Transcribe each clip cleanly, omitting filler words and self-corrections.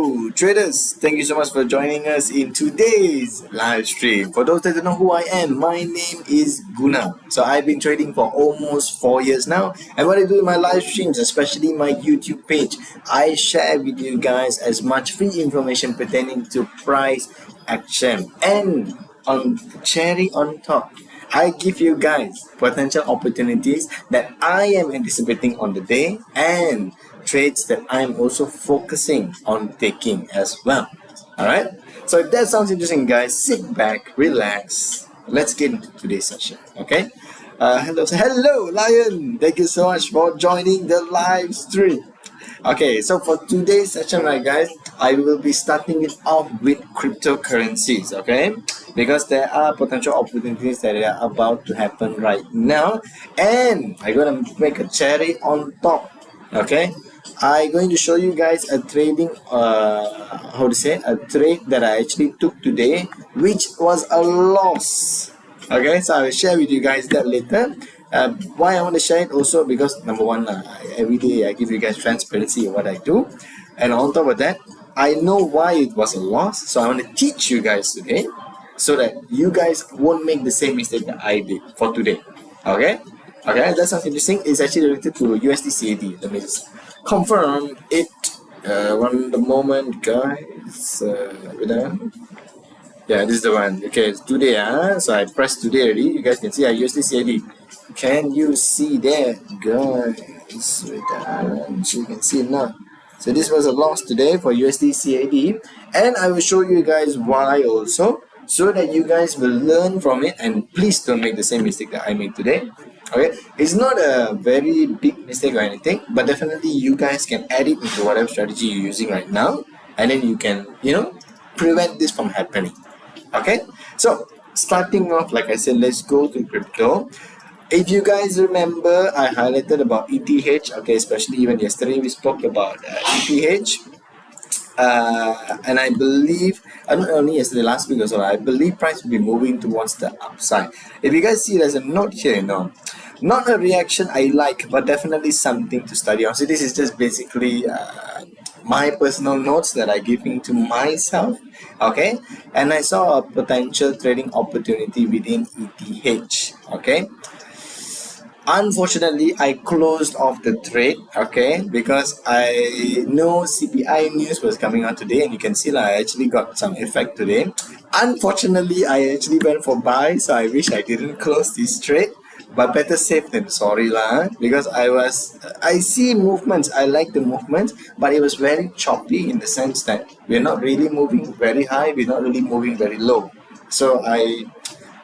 Hello, traders. Thank you so much for joining us in today's live stream. For those that don't know who I am, my name is Guna. So I've been trading for almost 4 years now. And what I do in my live streams, especially my YouTube page, I share with you guys as much free information pertaining to price action. And on cherry on top, I give you guys potential opportunities that I am anticipating on the day and trades that I'm also focusing on taking as well. Alright? So if that sounds interesting, guys, sit back, relax. Let's get into today's session. Okay? Hello, Lion. Thank you so much for joining the live stream. Okay, so for today's session, right, guys, I will be starting it off with cryptocurrencies, okay? Because there are potential opportunities that are about to happen right now, and I'm gonna make a cherry on top, okay? I'm going to show you guys a trading, a trade that I actually took today, which was a loss. Okay, so I will share with you guys that later. Why I want to share it also because number one, every day I give you guys transparency of what I do, and on top of that, I know why it was a loss. So I want to teach you guys today, so that you guys won't make the same mistake that I did for today. Okay, that sounds interesting. It's actually related to USD CAD. Let me just confirm it. One moment, guys. Yeah, this is the one. Okay, it's today. So I pressed today already. You guys can see I USD CAD. Can you see that, guys? So you can see it now. So this was a loss today for USD CAD, and I will show you guys why also, so that you guys will learn from it and please don't make the same mistake that I made today. Okay, it's not a very big mistake or anything, but definitely you guys can add it into whatever strategy you're using right now, and then you can, prevent this from happening. Okay, so starting off, like I said, let's go to crypto. If you guys remember, I highlighted about ETH. Okay, especially even yesterday we spoke about ETH. And I believe, not only yesterday, last week also, I believe price will be moving towards the upside. If you guys see, there's a note here, not a reaction I like, but definitely something to study on. So this is just basically my personal notes that I giving to myself, okay? And I saw a potential trading opportunity within ETH, okay? Unfortunately, I closed off the trade, okay, because I know CPI news was coming out today, and you can see I actually got some effect today. Unfortunately, I actually went for buy, so I wish I didn't close this trade, but better safe than sorry lah, because I see movements, I like the movements, but it was very choppy in the sense that we're not really moving very high, we're not really moving very low. So I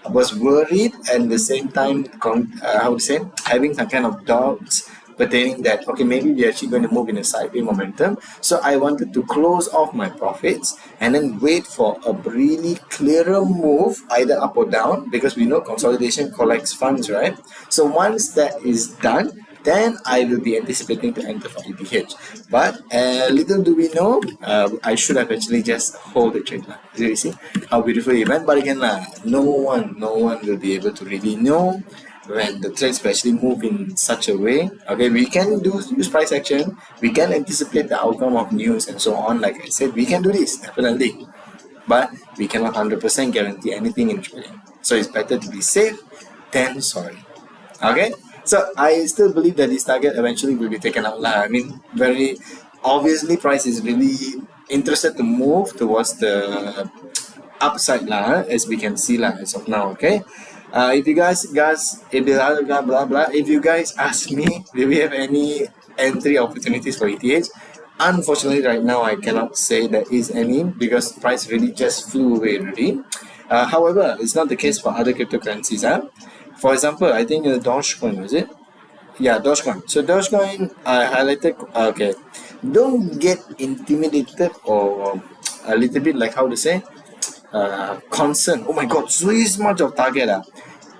was worried, and at the same time, having some kind of doubts pertaining that, okay, maybe we're actually going to move in a sideways momentum. So I wanted to close off my profits and then wait for a really clearer move, either up or down, because we know consolidation collects funds, right? So once that is done, then I will be anticipating to enter for ETH. But little do we know, I should have actually just hold the trade. You see how beautiful it went. But again, no one will be able to really know when the trades actually move in such a way. Okay, we can use price action, we can anticipate the outcome of news and so on. Like I said, we can do this definitely, but we cannot 100% guarantee anything in trading. So it's better to be safe than sorry. Okay. So I still believe that this target eventually will be taken out. I mean, very obviously, price is really interested to move towards the upside as we can see as of now. Okay, if you guys, if you guys ask me, do we have any entry opportunities for ETH? Unfortunately, right now I cannot say there is any because price really just flew away already. However, it's not the case for other cryptocurrencies. For example, I think Dogecoin, was it? Yeah, Dogecoin. So Dogecoin, I highlighted, okay, don't get intimidated or a little bit like how to say, concerned. Oh my God, so much of target.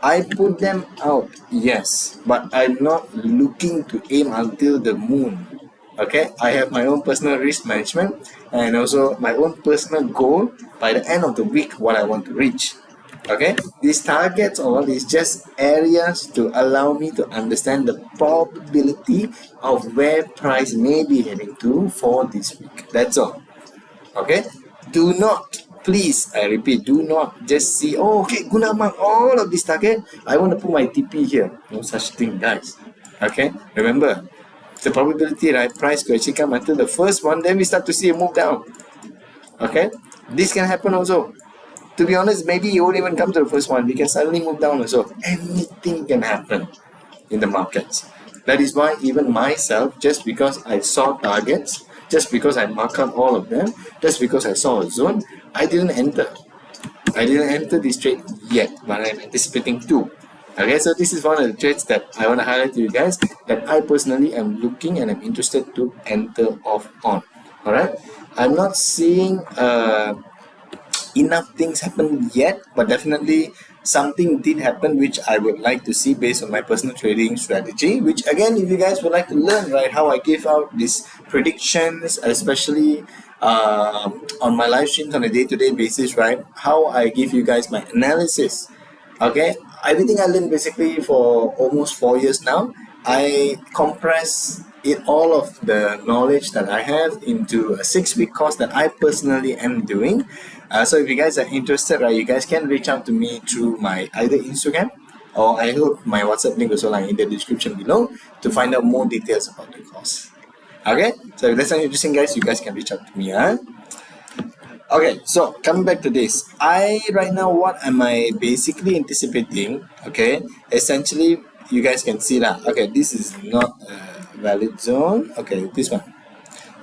I put them out, yes, but I'm not looking to aim until the moon. Okay, I have my own personal risk management and also my own personal goal by the end of the week what I want to reach. Okay, these targets all is just areas to allow me to understand the probability of where price may be heading to for this week. That's all. Okay, do not, please, I repeat, do not just see, oh, okay, guna mark all of this target, I want to put my TP here. No such thing, guys. Okay, remember, the probability, right, price could actually come until the first one, then we start to see a move down. Okay, this can happen also. To be honest, maybe you won't even come to the first one. We can suddenly move down also. Anything can happen in the markets. That is why even myself, just because I saw targets, just because I mark out all of them, just because I saw a zone, I didn't enter. I didn't enter this trade yet, but I'm anticipating two. Okay, so this is one of the trades that I want to highlight to you guys that I personally am looking and I'm interested to enter off on. Alright, I'm not seeing enough things happen yet, but definitely something did happen which I would like to see based on my personal trading strategy. Which again, if you guys would like to learn, right, how I give out these predictions, especially on my live streams on a day-to-day basis, right, how I give you guys my analysis. Okay, everything I learned basically for almost 4 years now, I compress it all of the knowledge that I have into a 6-week course that I personally am doing. So if you guys are interested, right, you guys can reach out to me through my either Instagram or I hope my WhatsApp link also like in the description below to find out more details about the course. Okay, so if that's interesting, guys, you guys can reach out to me. Okay, so coming back to this, right now, what am I basically anticipating? Okay, essentially, you guys can see that. Okay, this is not a valid zone. Okay, this one.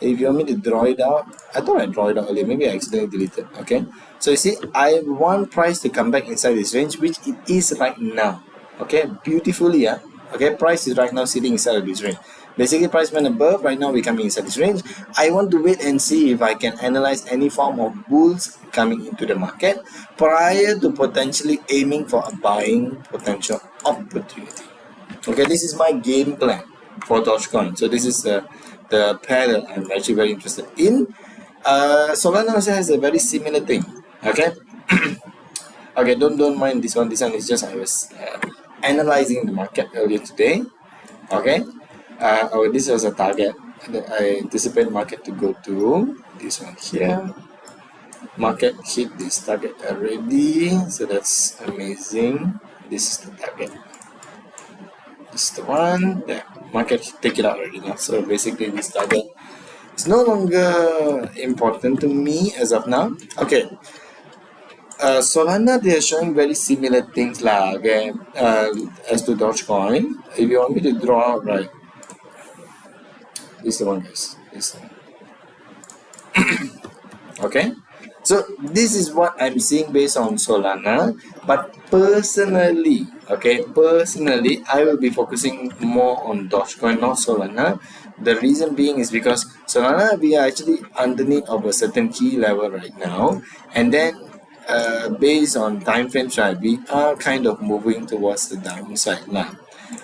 If you want me to draw it out, I thought I draw it out earlier. Maybe I accidentally deleted. Okay, so you see, I want price to come back inside this range, which it is right now. Okay, beautifully, yeah. Okay, price is right now sitting inside of this range. Basically, price went above. Right now, we're coming inside this range. I want to wait and see if I can analyze any form of bulls coming into the market prior to potentially aiming for a buying potential opportunity. Okay, this is my game plan for Dogecoin. So this is the pair that I'm actually very interested in. Solana also has a very similar thing. Okay. Okay, don't mind this one. This one is just I was analyzing the market earlier today. Okay. This was a target that I anticipate market to go to. This one here. Market hit this target already, so that's amazing. This is the target. This is the one that market take it out already now. So basically, this target is no longer important to me as of now. Okay. Solana, they are showing very similar things lah. Okay. As to Dogecoin, if you want me to draw out, right. This is the one, guys. This one. Okay, so this is what I'm seeing based on Solana. But personally, I will be focusing more on Dogecoin, not Solana. The reason being is because Solana, we are actually underneath of a certain key level right now, and then based on time frames, right, we are kind of moving towards the downside now.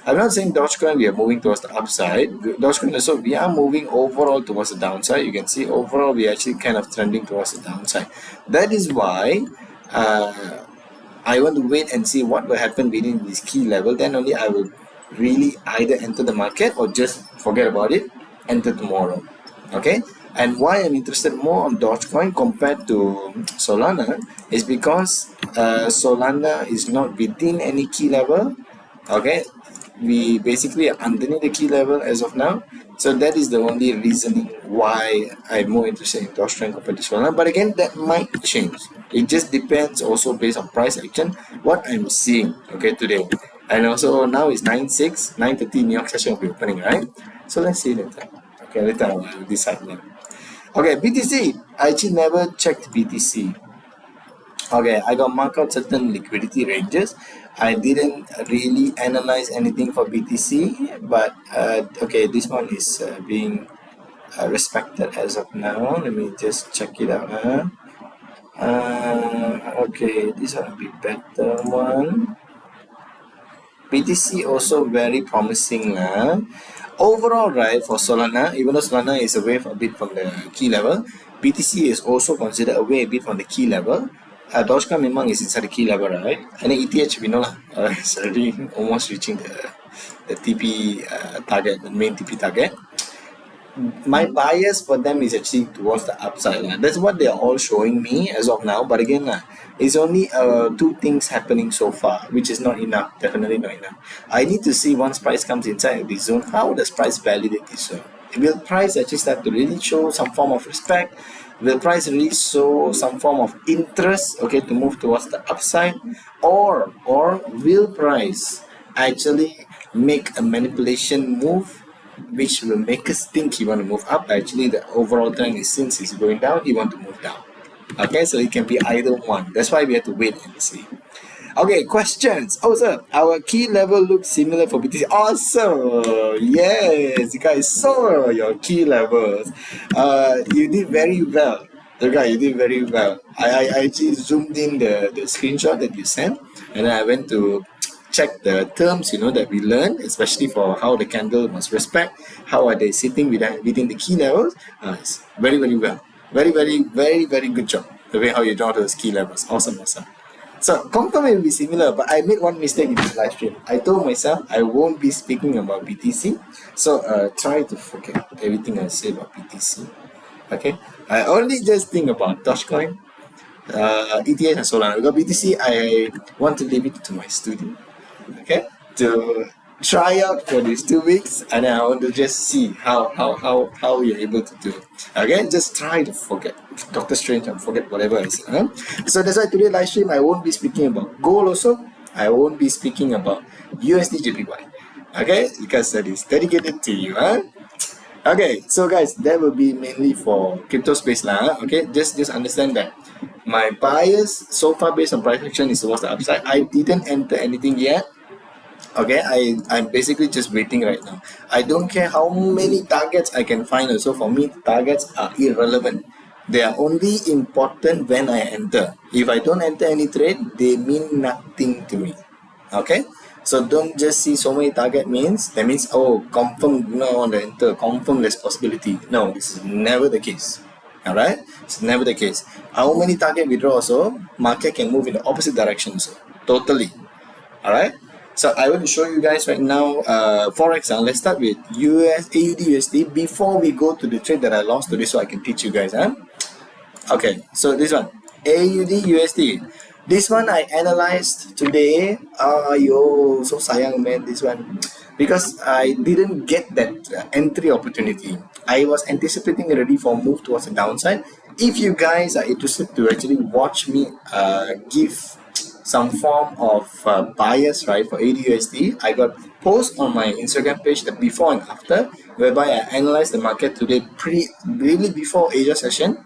I'm not saying Dogecoin we are moving towards the upside. Dogecoin also we are moving overall towards the downside. You can see overall we are actually kind of trending towards the downside. That is why I want to wait and see what will happen within this key level. Then only I will really either enter the market or just forget about it, enter tomorrow. Okay. And why I'm interested more on Dogecoin compared to Solana is because Solana is not within any key level. Okay, we basically are underneath the key level as of now. So that is the only reasoning why I'm more interested in Dogecoin compared to Solana. But again, that might change. It just depends also based on price action, what I'm seeing, okay, today. And also now it's 9:06, 9:30 New York session will be opening, right? So let's see later. Okay, later I will decide now. Okay, BTC. I actually never checked BTC. Okay, I got marked out certain liquidity ranges. I didn't really analyze anything for BTC, but okay, this one is being respected as of now. Let me just check it out. Okay, this one will be better one. BTC also very promising. Overall, right, for Solana, even though Solana is away a bit from the key level, BTC is also considered away a bit from the key level. Dogecoin memang is inside the key level, right? And then ETH we know lah, it's already almost reaching the TP target, the main TP target. my bias for them is actually towards the upside. That's what they're all showing me as of now. But again, it's only two things happening so far, which is not enough. Definitely not enough. I need to see once price comes inside this zone, how does price validate this zone? Will price actually start to really show some form of respect? Will price really show some form of interest, okay, to move towards the upside? Or will price actually make a manipulation move which will make us think you want to move up? Actually, the overall trend is, since it's going down, you want to move down. Okay, so it can be either one. That's why we have to wait and see. Okay, questions. Oh, sir, our key level looks similar for BTC. Awesome. Yes, you guys saw your key levels. You did very well. Okay, you did very well. I actually zoomed in the screenshot that you sent, and I went to check the terms, that we learned, especially for how the candle must respect, how are they sitting within the key levels. It's very, very well. Very, very, very, very good job. The way how you draw those key levels. Awesome, awesome. So confirm it will be similar, but I made one mistake in this live stream. I told myself I won't be speaking about BTC. So try to forget everything I say about BTC. Okay? I only just think about Dogecoin, ETH and Solana. Because BTC, I want to leave it to my student. Okay? To try out for these 2 weeks, and then I want to just see how you're able to do it. Okay, just try to forget Doctor Strange and forget whatever I said. So that's why today live stream I won't be speaking about gold also. I won't be speaking about USD JPY. Okay, because that is dedicated to you. Okay, so guys, that will be mainly for crypto space lah. Okay, just understand that my bias so far based on price action is towards the upside. I didn't enter anything yet. Okay, I'm basically just waiting right now. I don't care how many targets I can find. Also, for me, targets are irrelevant. They are only important when I enter. If I don't enter any trade, they mean nothing to me. Okay, so don't just see so many target means that means, oh, confirm do not want to enter, confirm there's possibility. No, this is never the case. All right, it's never the case. How many target withdraw also, market can move in the opposite direction. So totally. All right. So I want to show you guys right now Forex. Let's start with AUD USD before we go to the trade that I lost today, so I can teach you guys. Okay, so this one, AUD USD. This one I analyzed today. Yo, so sayang man, this one. Because I didn't get that entry opportunity. I was anticipating already for a move towards the downside. If you guys are interested to actually watch me give some form of bias, right, for AUD/USD, I got post on my Instagram page, the before and after, whereby I analyzed the market today really before Asia session.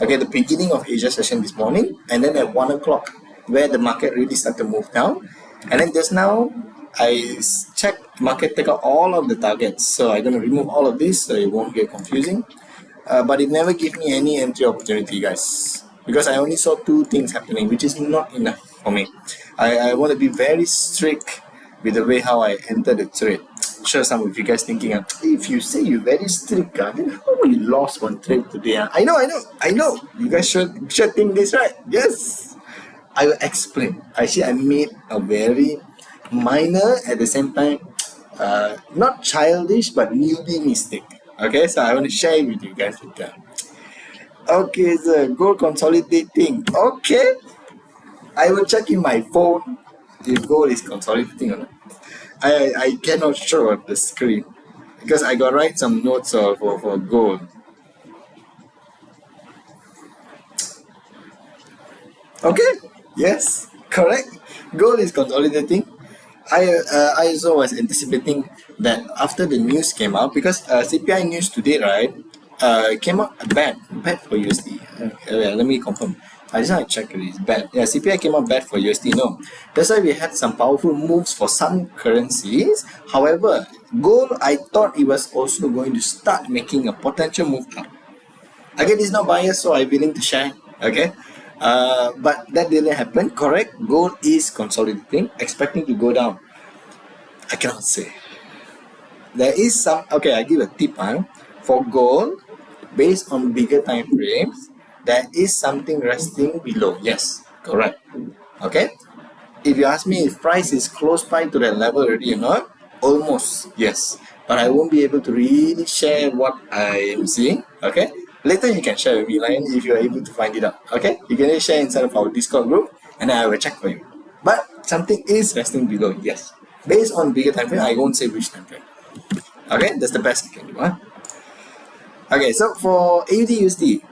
Okay, the beginning of Asia session this morning, and then at 1 o'clock, where the market really started to move down. And then just now, I checked market take out all of the targets. So I'm going to remove all of this so it won't get confusing. But it never gave me any entry opportunity, guys, because I only saw two things happening, which is not enough for me. I want to be very strict with the way how I enter the trade. Sure, some of you guys thinking, if you say you're very strict, then how will you lost one trade today? I know. You guys should think this, right? Yes. I will explain. Actually, I made a very minor, at the same time, not childish, but newbie mistake. Okay, so I want to share with you guys with that. Okay, so gold consolidating. Okay, I will check in my phone if gold is consolidating or not. I cannot show on the screen because I got write some notes for gold. Okay, yes, correct. Gold is consolidating. I also was anticipating that after the news came out, because CPI news today, right, came out bad for USD. Let me confirm. I just want to check it. It's bad. Yeah, CPI came out bad for USD. No, that's why we had some powerful moves for some currencies. However, gold, I thought it was also going to start making a potential move up. Again, it's not biased, so I'm willing to share. Okay. But that didn't happen. Correct. Gold is consolidating, expecting to go down. I cannot say. There is some. Okay, I give a tip. For gold, based on bigger time frames, there is something resting below. Yes, correct. Okay. If you ask me if price is close by to that level already or not, almost yes. but I won't be able to really share what I am seeing. Okay, later you can share with me, Lion, if you are able to find it out. Okay, you can just share inside of our Discord group, and then I will check for you. But something is resting below, yes. Based on bigger time frame, I won't say which time frame. Okay, that's the best I can do. Huh? Okay, so for AUD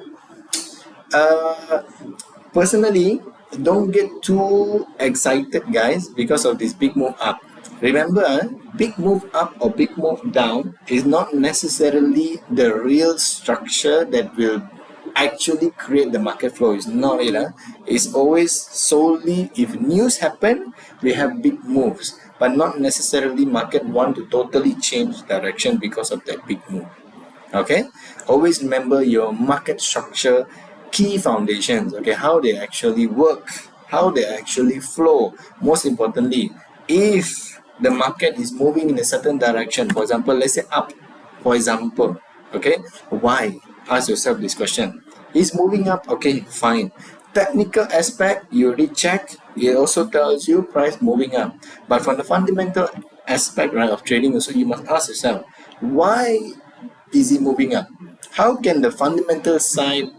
personally, don't get too excited, guys, because of this big move up. Remember, big move up or big move down is not necessarily the real structure that will actually create the market flow. It's not it. It's always solely if news happen, we have big moves, but not necessarily market want to totally change direction because of that big move. Okay, always remember your market structure key foundations, okay, how they actually work, how they actually flow. Most importantly, if the market is moving in a certain direction, for example, let's say up, for example, okay, why? Ask yourself this question. Is moving up, okay, fine. Technical aspect, you already check, it also tells you price moving up. But from the fundamental aspect, right, of trading also, you must ask yourself, why is it moving up? How can the fundamental side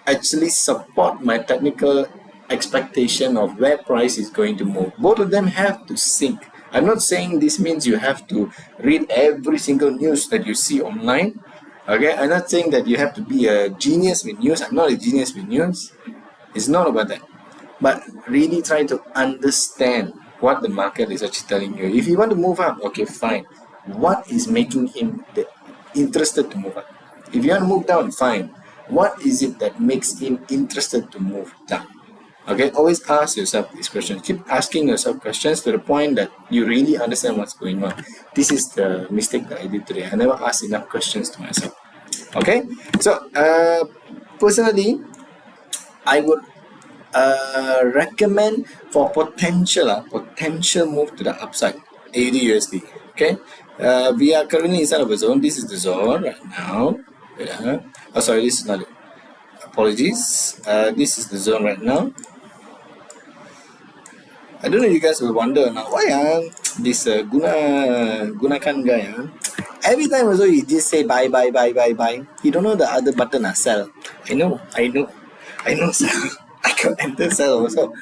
actually support my technical expectation of where price is going to move? Both of them have to sync. I'm not saying this means you have to read every single news that you see online. Okay, I'm not saying that you have to be a genius with news. I'm not a genius with news. It's not about that. But really try to understand what the market is actually telling you. If you want to move up, okay, fine. What is making him interested to move up? If you want to move down, fine. What is it that makes him interested to move down? Okay, always ask yourself these questions. Keep asking yourself questions to the point that you really understand what's going on. This is the mistake that I did today. I never asked enough questions to myself. Okay, so personally, I would recommend for potential move to the upside, AUD. Okay, we are currently inside of a zone. This is the zone right now. Oh, sorry, this is not it. Apologies. This is the zone right now. I don't know if you guys will wonder now why this Gunakan guy every time also he just say buy. He don't know the other button sell. I know sell. I can enter sell also,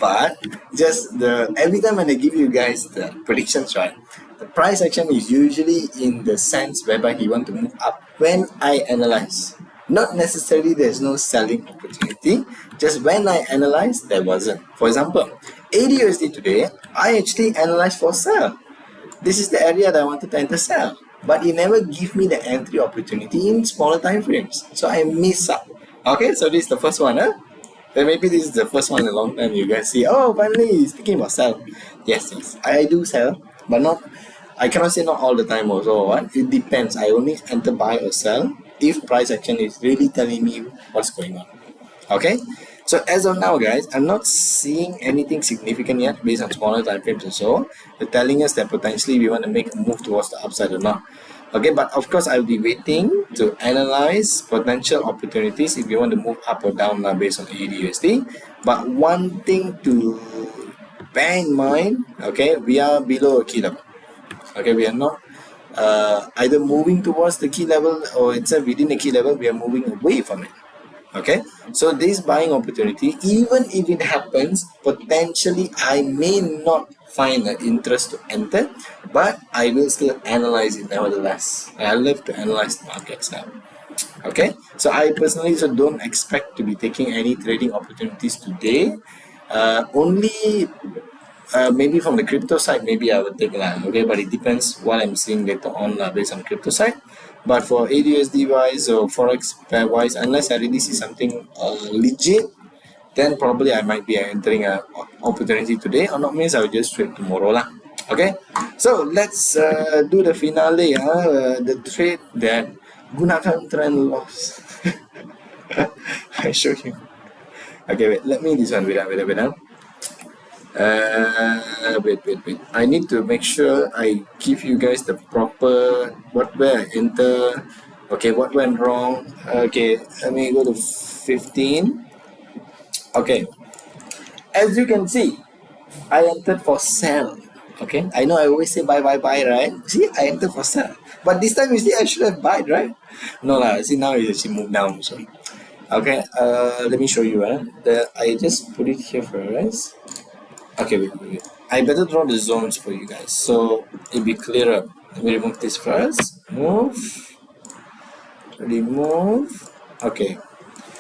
but just the every time when I give you guys the predictions, right, the price action is usually in the sense whereby he want to move up. When I analyze, not necessarily there's no selling opportunity, just when I analyze there wasn't. For example, AUD today, I actually analyzed for sell. This is the area that I wanted to enter sell, but it never give me the entry opportunity in smaller time frames, so I miss out. Okay, so this is the first one. Then maybe this is the first one in a long time you guys see, oh, finally he's speaking about sell. Yes, I do sell, but not, I cannot say not all the time also. What? It depends. I only enter buy or sell if price action is really telling me what's going on. Okay, so as of now, guys, I'm not seeing anything significant yet based on smaller time frames or so. They're telling us that potentially we want to make a move towards the upside or not. Okay, but of course I'll be waiting to analyze potential opportunities if you want to move up or down based on AUD. But one thing to bear in mind, okay, we are below a key level. Okay, we are not either moving towards the key level or itself within the key level, we are moving away from it. Okay, so this buying opportunity, even if it happens, potentially I may not find an interest to enter, but I will still analyze it nevertheless. I love to analyze the markets now. Okay, so I personally don't expect to be taking any trading opportunities today. Only maybe from the crypto side, maybe I would take that. Okay, but it depends what I'm seeing later on based on crypto side. But for AUD wise or forex pair wise, unless I really see something legit, then probably I might be entering an opportunity today, or not means I'll just trade tomorrow lah. Okay, so let's do the finale. The trade that Gunakan trend loss. I show you. Okay, wait. Let me this one. Wait. Wait. I need to make sure I give you guys the proper where I enter. Okay, what went wrong? Okay, let me go to 15. Okay, as you can see, I entered for sell. Okay, I know I always say buy, right? See, I enter for sell. But this time you see I should have buy, right? No lah, see now it actually moved down. So okay, let me show you. I just put it here first. Okay, wait. I better draw the zones for you guys so it'll be clearer. Let me remove this first. Remove. Okay.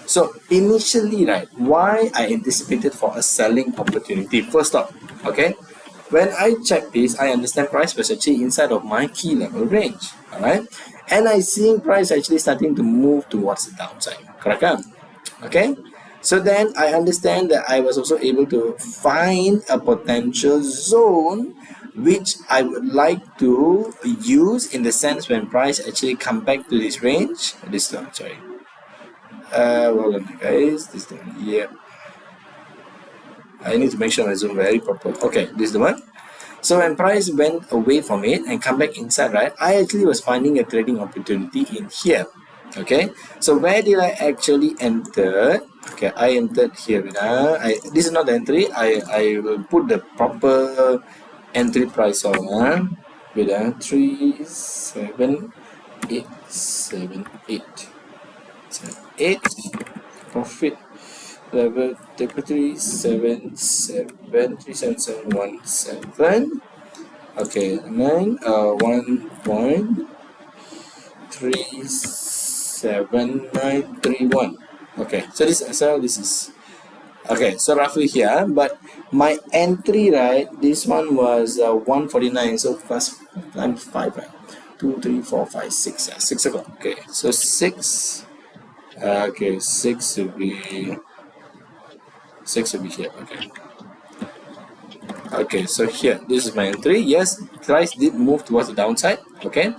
So initially, right, why I anticipated for a selling opportunity? First off, okay, when I check this, I understand price was actually inside of my key level range, all right, and I seeing price actually starting to move towards the downside, correct? Okay, so then I understand that I was also able to find a potential zone which I would like to use in the sense when price actually come back to this range. This one, sorry. Well done guys, this one, yeah. I need to make sure I zoom very proper. Okay, this is the one. So when price went away from it and come back inside, right, I actually was finding a trading opportunity in here. Okay, so where did I actually enter? Okay, I entered here. This is not the entry. I will put the proper entry price on. 378778. 8 profit level 3773717. Okay, and then 1.37931. Okay, so this SL, this is okay, so roughly here, but my entry, right, this one was 149, so plus 5, right, 2 3 4 5 6, 6 o'clock. Okay, so 6. Okay, 6 will be here. Okay, so here, this is my entry. Yes, price did move towards the downside. Okay,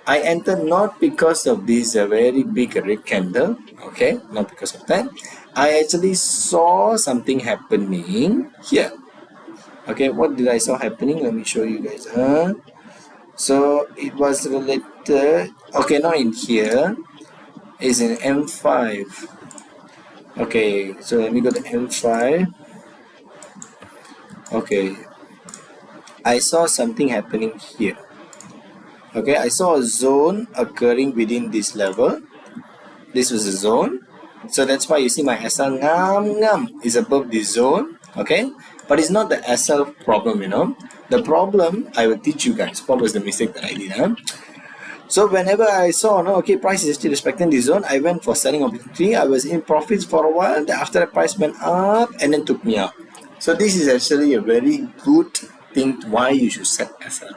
I entered not because of this very big red candle. Okay, not because of that. I actually saw something happening here. Okay, what did I saw happening? Let me show you guys. So it was related. Okay, not in here. Is in M5. Okay, so let me go to M5. Okay, I saw something happening here. Okay, I saw a zone occurring within this level. This was a zone, so that's why you see my SL ngam is above this zone. Okay, but it's not the SL problem, you know. The problem, I will teach you guys what was the mistake that I did. So whenever I saw, no, okay, price is still respecting this zone, I went for selling opportunity. I was in profits for a while. Then after the price went up and then took me out. So this is actually a very good thing why you should set SL.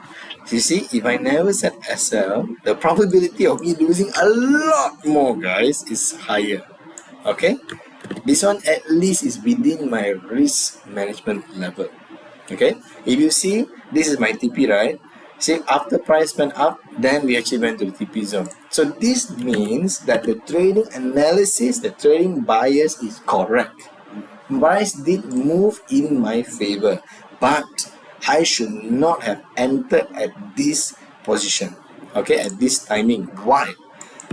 You see, if I never set SL, the probability of me losing a lot more, guys, is higher. Okay, this one at least is within my risk management level. Okay, if you see, this is my TP, right? See, after price went up, then we actually went to the TP zone. So this means that the trading analysis, the trading bias is correct. Price did move in my favor, but I should not have entered at this position. Okay, at this timing. Why?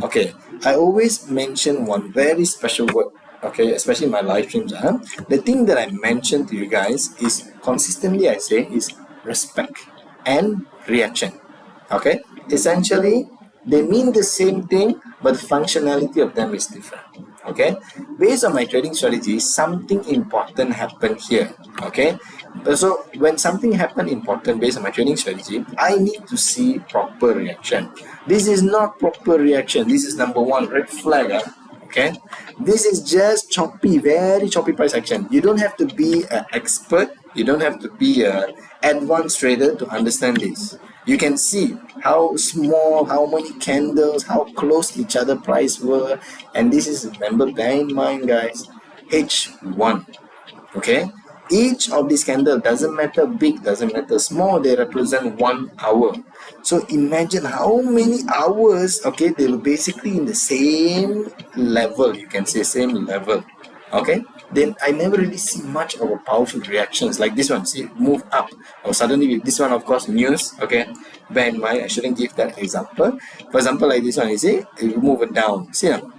Okay, I always mention one very special word. Okay, especially in my live streams. The thing that I mentioned to you guys is consistently I say is respect and reaction. Okay, essentially they mean the same thing, but the functionality of them is different. Okay, based on my trading strategy, something important happened here. Okay, so when something happened important based on my trading strategy, I need to see proper reaction. This is not proper reaction. This is number one red flag. Okay, this is just choppy, very choppy price action. You don't have to be an expert, you don't have to be an advanced trader to understand this. You can see how small, how many candles, how close each other price were, and this is, remember, bear in mind guys, H1. Okay, each of these candles, doesn't matter big, doesn't matter small, they represent 1 hour. So imagine how many hours, okay, they were basically in the same level, you can say same level. Okay, then I never really see much of a powerful reactions like this one. See, move up or suddenly this one, of course, news. Okay, bear in mind I shouldn't give that example. For example, like this one, you see, you move it down. See now,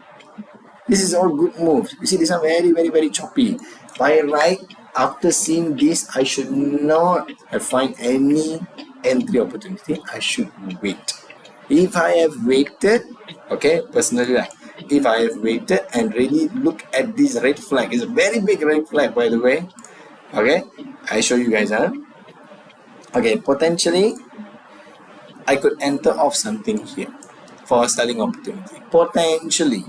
this is all good moves. You see, this one very choppy. Buy right, after seeing this, I should not have find any entry opportunity. I should wait. If I have waited, okay, personally, if I have waited and really look at this red flag, it's a very big red flag, by the way. Okay, I show you guys, okay, potentially I could enter off something here for a selling opportunity, potentially.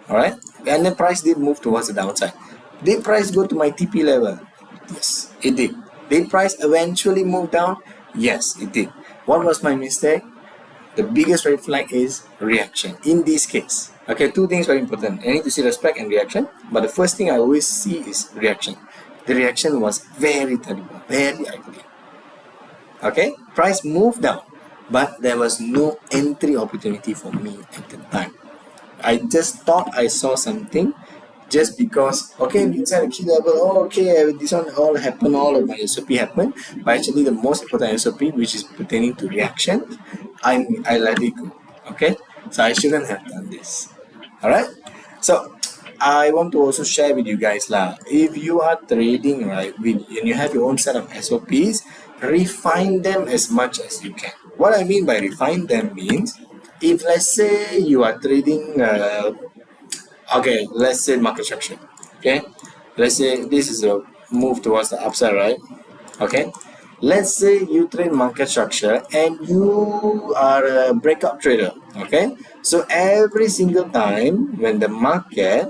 All right, and the price did move towards the downside. Did price go to my TP level? Yes, it did. Did price eventually move down? Yes, it did. What was my mistake? The biggest red flag is reaction in this case. Okay, two things very important. I need to see the spec and reaction, but the first thing I always see is reaction. The reaction was very terrible, very ugly. Okay, price moved down, but there was no entry opportunity for me at the time. I just thought I saw something just because, okay, inside the key level, oh, okay, this one all happened, all of my SOP happened, but actually the most important SOP, which is pertaining to reaction, I let it go. Okay, so I shouldn't have done this. All right, so I want to also share with you guys if you are trading, right, and you have your own set of SOPs, refine them as much as you can. What I mean by refine them means, if let's say you are trading okay, let's say market structure. Okay, let's say this is a move towards the upside, right? Okay, let's say you trade market structure and you are a breakout trader. Okay, so every single time when the market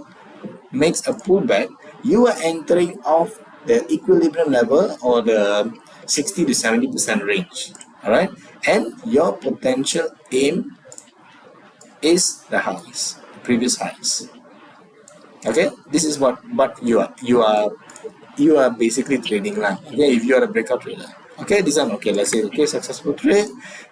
makes a pullback, you are entering off the equilibrium level or the 60 to 70% range. All right, and your potential aim is the highs, the previous highs. Okay, this is what you are basically trading now. Okay, if you are a breakout trader. Okay, this one, okay, let's say, okay, successful trade,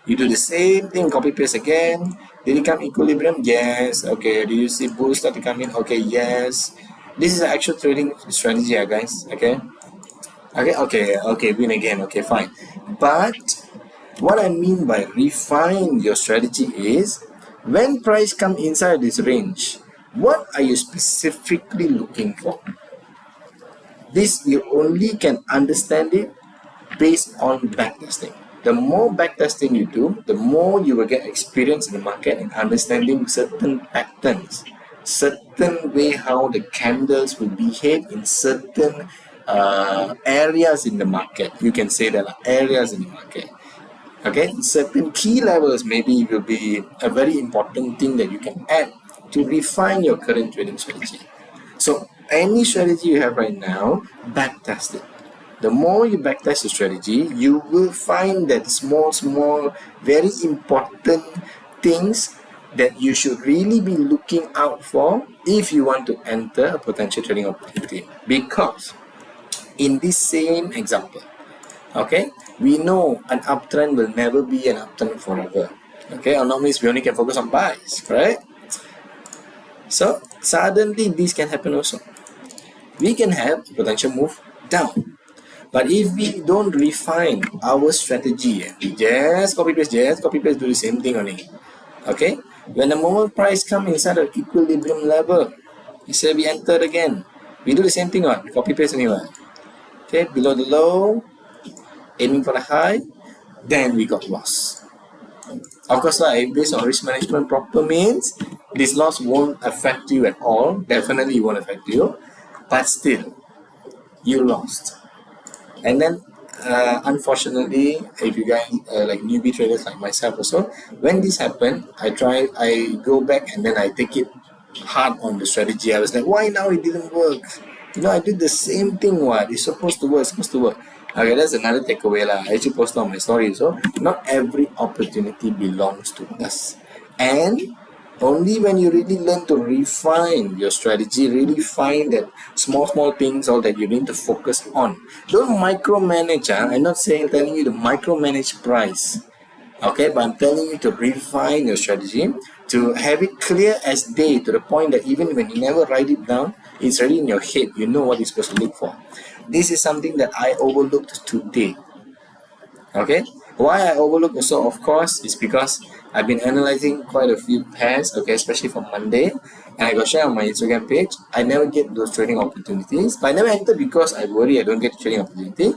you do the same thing, copy paste again. Did it come equilibrium? Yes. Okay, do you see bulls start to come in? Okay, yes. This is an actual trading strategy, guys. Okay, win again. Okay, fine. But what I mean by refine your strategy is, when price come inside this range, what are you specifically looking for? This you only can understand it based on backtesting. The more backtesting you do, the more you will get experience in the market and understanding certain patterns, certain way how the candles will behave in certain areas in the market. You can say that areas in the market. Okay, certain key levels maybe will be a very important thing that you can add to refine your current trading strategy. So any strategy you have right now, backtest it. The more you backtest your strategy, you will find that small, very important things that you should really be looking out for if you want to enter a potential trading opportunity. Because in this same example, okay, we know an uptrend will never be an uptrend forever. Okay, or normally we only can focus on buys, right? So suddenly this can happen also. We can have a potential move down. But if we don't refine our strategy, we just copy paste, do the same thing only. Okay? When the moment price comes inside the equilibrium level, we say we enter again. We do the same thing, we copy paste anyway. Okay, below the low, aiming for the high, then we got lost. Of course, based on risk management proper means, this loss won't affect you at all. Definitely it won't affect you. But still, you lost. And then, unfortunately, if you guys like newbie traders like myself also, when this happened, I go back and then I take it hard on the strategy. I was like, why now it didn't work? I did the same thing. It's supposed to work. Okay, that's another takeaway I actually posted on my story. So not every opportunity belongs to us, and only when you really learn to refine your strategy, really find that small things all that you need to focus on. Don't micromanage. I'm not telling you to micromanage price. Okay, but I'm telling you to refine your strategy, to have it clear as day, to the point that even when you never write it down, it's already in your head. You know what you're supposed to look for. This is something that I overlooked today. Okay, Why I overlook also, of course, is because I've been analyzing quite a few pairs, okay, especially from Monday, and I got share on my Instagram page. I never get those trading opportunities, but I never enter because I worry I don't get trading opportunity.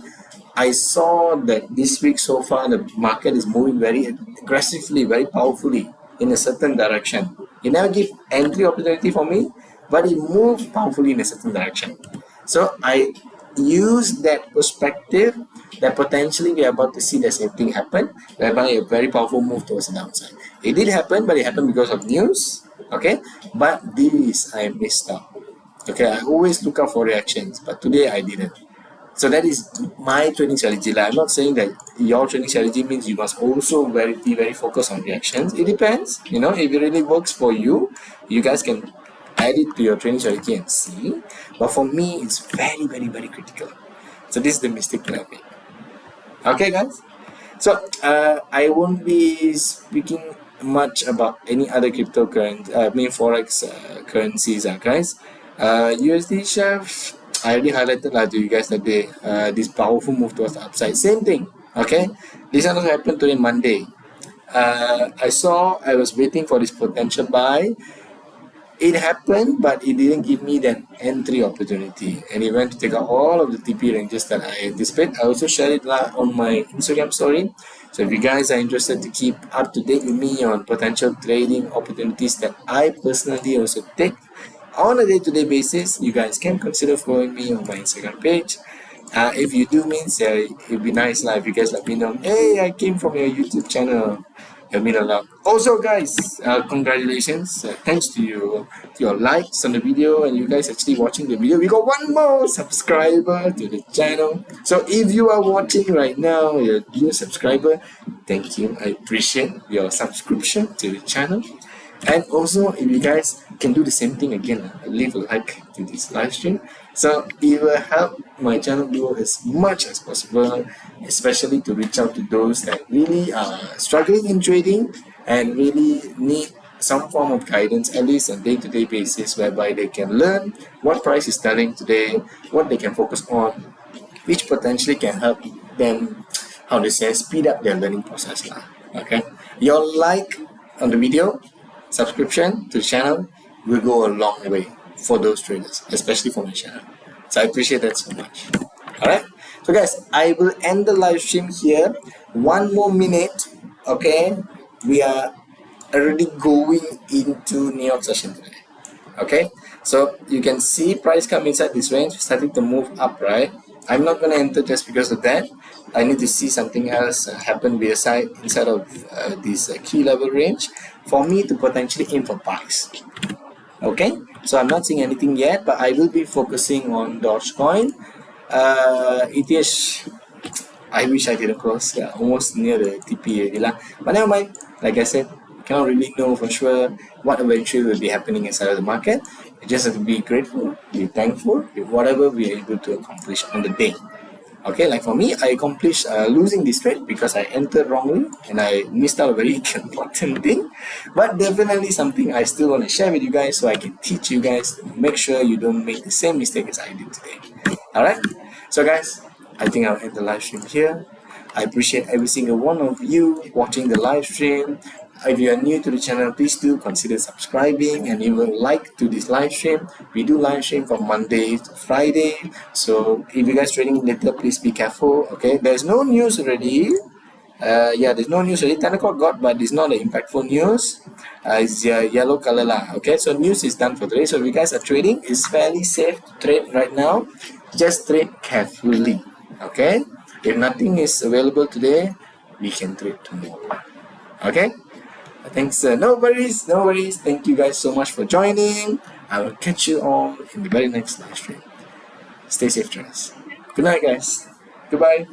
I saw that this week so far the market is moving very aggressively, very powerfully in a certain direction. It never give entry opportunity for me, but it moved powerfully in a certain direction. So I use that perspective that potentially we are about to see the same thing happen, whereby a very powerful move towards the downside. It did happen, but it happened because of news. Okay, but this I missed out. Okay, I always look out for reactions, but today I didn't. So that is my trading strategy. Like, I'm not saying that your trading strategy means you must also be very focused on reactions. It depends. You know, if it really works for you, you guys can add it to your trading strategy and see. But for me, it's very, very, very critical. So this is the mistake that I made. Okay, guys. So I won't be speaking much about any other cryptocurrency, forex currencies, guys. USD chef, I already highlighted to you guys that day. This powerful move towards the upside. Same thing. Okay, this one also happened today Monday. I was waiting for this potential buy. It happened, but it didn't give me that entry opportunity, and it went to take out all of the TP ranges that I anticipate. I also shared it on my Instagram story. So if you guys are interested to keep up to date with me on potential trading opportunities that I personally also take on a day-to-day basis, you guys can consider following me on my Instagram page. If you do means it'd be nice if you guys let me know, hey, I came from your YouTube channel. Help me a lot. Also, guys, congratulations! Thanks to your likes on the video and you guys actually watching the video. We got one more subscriber to the channel. So if you are watching right now, you're a new subscriber, thank you. I appreciate your subscription to the channel. And also, if you guys can do the same thing again, leave a like to this live stream. So it will help my channel grow as much as possible, especially to reach out to those that really are struggling in trading and really need some form of guidance, at least on a day-to-day basis, whereby they can learn what price is telling today, what they can focus on, which potentially can help them, how to say, speed up their learning process. Okay, your like on the video, subscription to the channel will go a long way for those traders, especially for my channel. So I appreciate that so much. Alright, so guys, I will end the live stream here. One more minute. Okay, we are already going into New York session today. Okay, so you can see price come inside this range, starting to move up, right? I'm not going to enter just because of that. I need to see something else happen inside of this key level range for me to potentially aim for buys. Okay, so I'm not seeing anything yet, but I will be focusing on Dogecoin. ETH, I wish I didn't cross, almost near the TP already lah. But never mind, like I said, cannot really know for sure what eventually will be happening inside of the market. You just have to be grateful, be thankful with whatever we are able to accomplish on the day. Okay, like for me, I accomplished losing this trade because I entered wrongly and I missed out a very important thing. But definitely something I still want to share with you guys so I can teach you guys to make sure you don't make the same mistake as I did today. Alright, so guys, I think I'll end the live stream here. I appreciate every single one of you watching the live stream. If you are new to the channel, please do consider subscribing and even like to this live stream. We do live stream from Monday to Friday. So if you guys trading later, please be careful. Okay, there's no news already. There's no news already. 10 o'clock got, but it's not an impactful news. It's yellow color lah. Okay, so news is done for today. So if you guys are trading, it's fairly safe to trade right now. Just trade carefully. Okay, if nothing is available today, we can trade tomorrow. Okay. Thanks. No worries. Thank you guys so much for joining. I will catch you all in the very next live stream. Stay safe, traders. Good night, guys. Goodbye.